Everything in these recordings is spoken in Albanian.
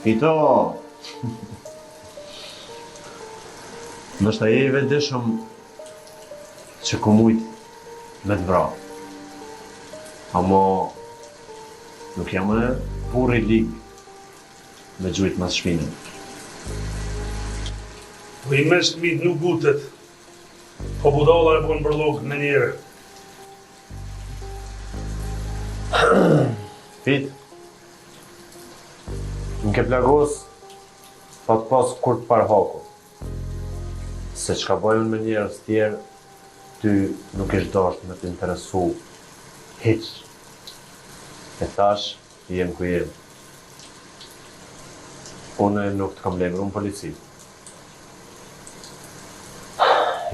Fito, nështë je I vetëdijshëm që ku mujt me të vra. Amo nuk jam e burri lig me gjujt mas shpinën. Po I mes mit nuk gutet, po budalla e bon bërlog në njëre. Fit, në ke plagos, pa të pas kur të parhaku. Se çka bojnë me njerëz tjerë, ty nuk ish dashur me të interesu hiç. E tash, jem ku jem. Unë nuk të kam lemru në polici.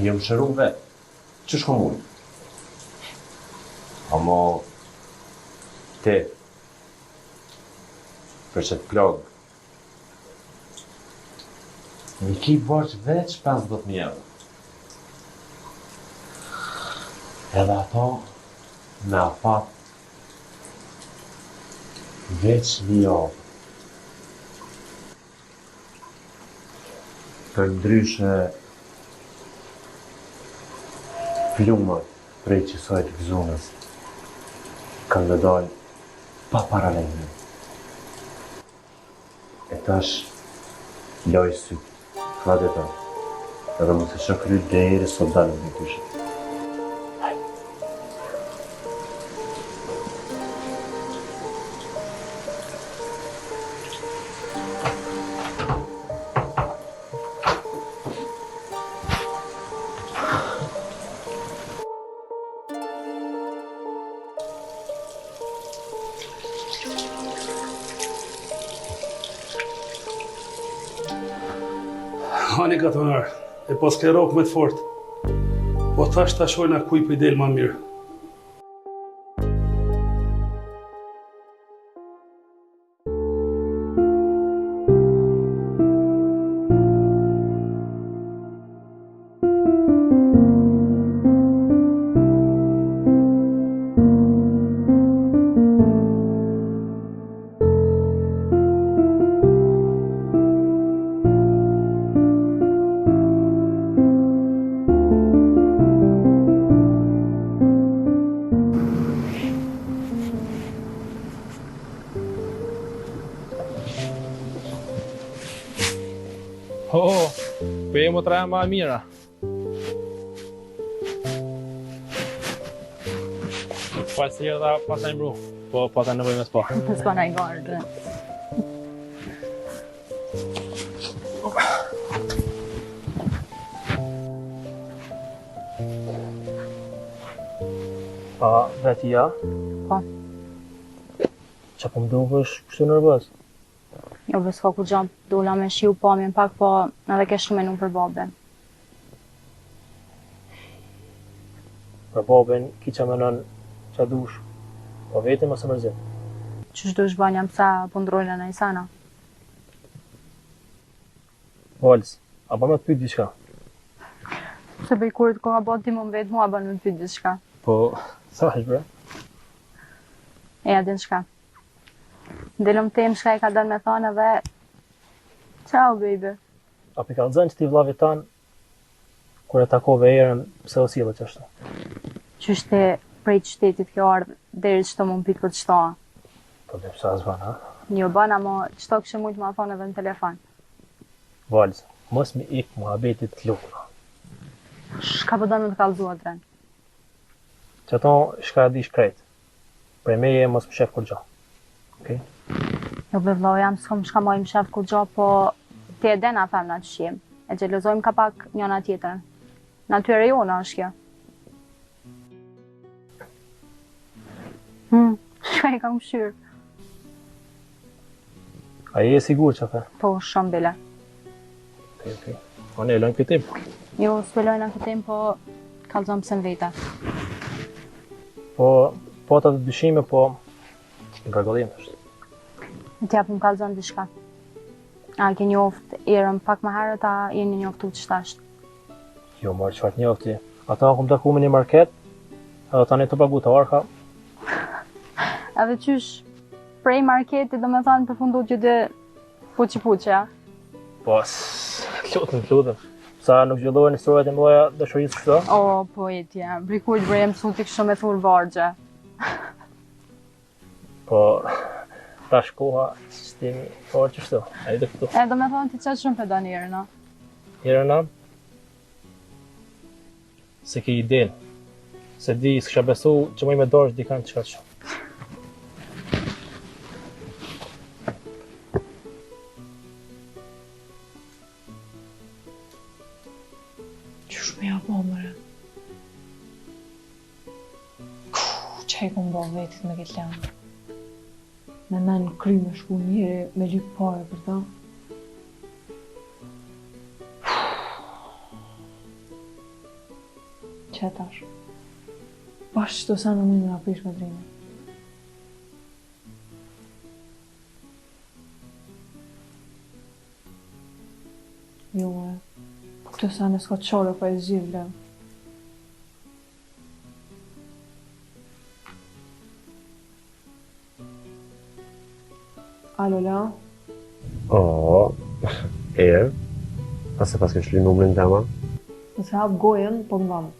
Jem shëru vetë, që shko mujë. Amo, te, për që të plagë, mi ki borç veç 50.000 euro. Edhe ato me afat veç 1 javë. Për ndryshe plumët prej qësoj të gëzunës kanë me dalë pa paralejnë. E tash loj sytë. Frate ta, edhe më të shëkry deri sot dalë në kyshe. Hani katonar, e pas ke rok me të fort. Po tash ta shojna kuj për I del ma mirë. Po e më traja ma mira. Falë se jeta pas e mbru, po pata nevoj me s'pa. S'pa na I varë dhe. Pa, dhe ti ja? Po. Qa po më dukesh kështu nervoz? Jo, s'ka ku gjam, dola me shiu pamjen pak, po edhe ke shumë menu për babën. Për babën, ki qa menon qa dush, po vetëm ose mërzit? Qysh dush banja pësa pëndrojnë në Isana? Valës, a ba me të pyt diçka? Se bëj kurit ko nga ba ti më vetë mua ban me të pyt diçka. Po, sa është bre? E adin shka. Ndelëm tem shka I ka dënë me thonë edhe... Ciao, baby. A pi ka lëzën që ti vlavit tanë, kur e takove erën, pse o sillet qashtu? Qysh te prej qytetit kjo ardhë, deri qëto më mpit për qëtoa. Po dhe psa zvan, ha? Jo bana, mo qëto kështë mujtë ma thonë edhe në telefon. Valës, mos mi ik muhabetit të lukra. Shka po dënë të kalzua dren? Që ato shka e di shkrejt. Prej meje mos më shef kur gjo. Okej? Jo be vlau, jam s'kom shka mojmë shef kur gjo, po ti e dena femna që shim. E gjelozojmë ka pak njona tjetër. Natyre jona është kjo. Shka I kam shyrë. A je sigur që fe? Po, shumë bile. Okej. O ne, lojnë këtim. Jo, s'pelojnë në këtim, po kalzom pëse në veta. Po të dyshime, po në gargallim është. T'japim kalzon diçka. A ke njoft erën pak më herët, a jeni njoftu që shtasht? Jo, marrë qëfar të njofti. Ata kom taku me një market, edhe tani të pagu të arka. Edhe qysh prej marketit, do me thonë, përfundot gjithë puqi-puqja. Po, lutem. Sa nuk zhvillohen historiat e mloja dashurisë kështu? O, po e tja, brikur bre mësu t'i kështë me thurë vargje. Po, tash koha, sistemi, orë që shtu, a i dhe këtu. E, do me thonë, ti qatë shumë për do njërë, no? Njërëna, se ki iden, se di, s'kisha besu që më i me dorë di kanë qëka shumë. Qysh me ja po, mëre? Që e kom bo vetit me këtë lanë? Me men kry me shku njëri me lypë pare për ta. Që tash? Bashkë që të sa në mundë në aprish me drinë. Jo, mëre. Po këtë sa në s'ka qore pa e zhjith le. Alo, la? O, pas kësh li numrin të ama? Nëse hap gojen, po m'vam.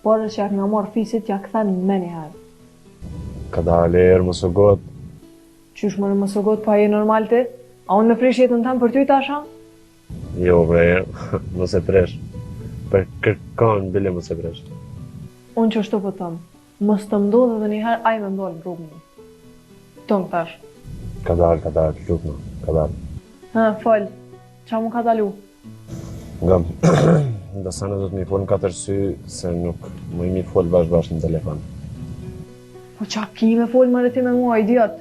Por që jak nga marë fisit, ja këthen me njëherë. Ka dalë erë, mos o gotë. Qysh më në mësogot pa je normal ti? A unë me prish jetën tam për ty tasha? Jo, bre, mos e presh. Për kërkon, bile mos e presh. Unë që shto po tëmë. Mos të mdodhe dhe njëherë aj me ndollë rrugë mu. Tëmë tash. Ka dalë, lutma, ka dalë. Ha, falë. Qa mu ka dalu? Nga, ndasa në do të mi folë në 4 sy, se nuk më imi folë bashkë në telefon. Po qa ki me folë më ti me mua, idiot?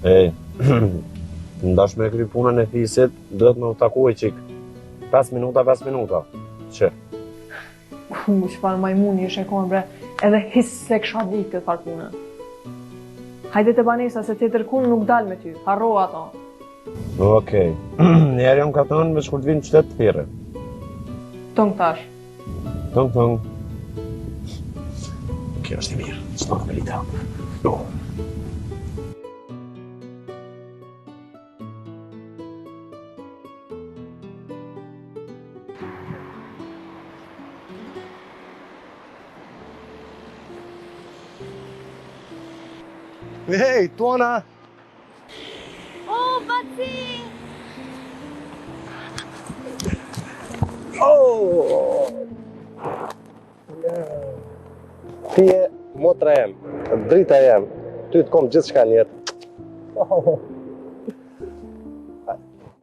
Ej, ndash me kry punën e fisit, duhet me u taku e qik. 5 minuta. Që? Shfarë majmuni ishe konë bre, edhe hisë se kësha dikë këtë farë punën. Hajde të banesa se të tërkun nuk dal me ty, harro ato. Okej, njerë jam ka thënë me shkur të vinë qytet të thire. Tëng tash. Tëng. Kjo është i mirë, s'ma me lita. Jo. Hej, Tuana! O, Baci! Ti je motra jem, drita jem, ty të kom gjithë shka njetë.